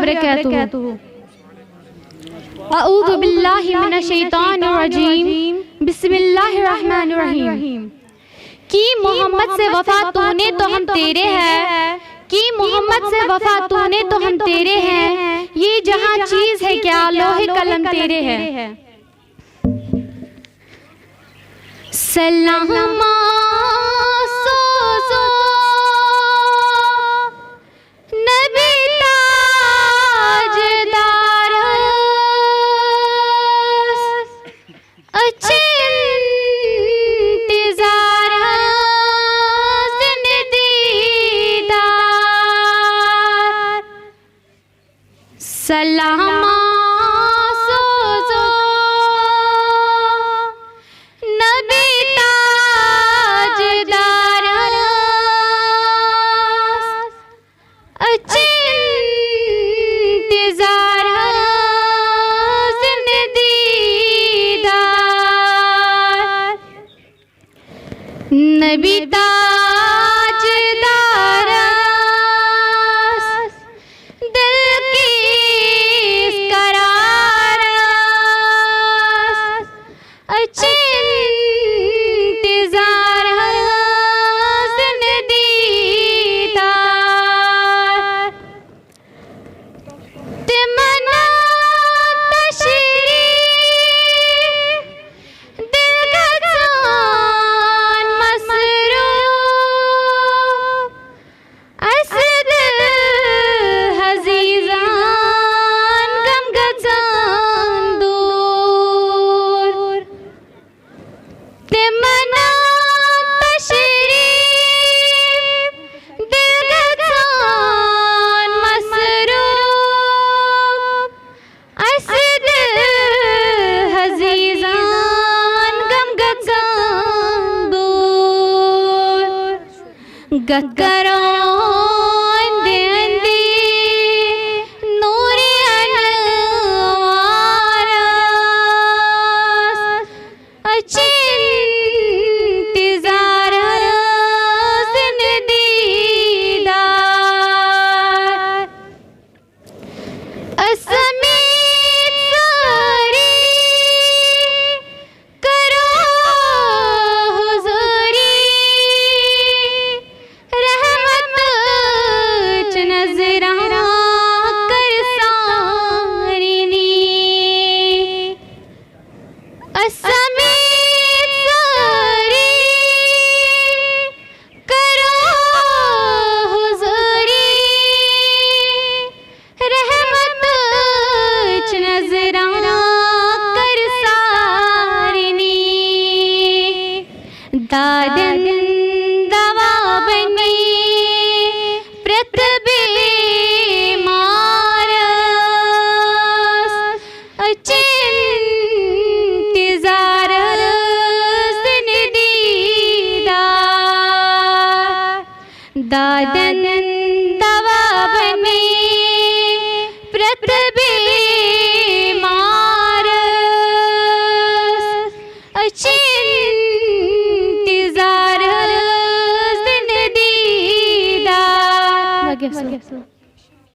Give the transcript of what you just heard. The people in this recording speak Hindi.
वबरकातुहू। अऊज़ु बिल्लाहि मिनश शैतानिर रजीम। बिस्मिल्लाहिर रहमानिर रहीम। कि मोहम्मद से वफा तूने तो हम तेरे हैं, कि मोहम्मद से वफा तूने तो हम तेरे हैं। ये जहाँ चीज है क्या लोहे कलम तेरे है। सलाम सलामा सोजो नबी ताजदार अच्छे इंतजार दीदार नबी गकरो देंदी नूरी अनवारस अच्छे इंतजार दीदार असमीत सारी करो हुजूरी नजराना कर सारिनी असमीत सारी करो हुजूरी रहमत नजराना कर सारिनी दादन दवा बनी दादन दवा बने प्रतबीमार अच्छे इंतजार दीदार।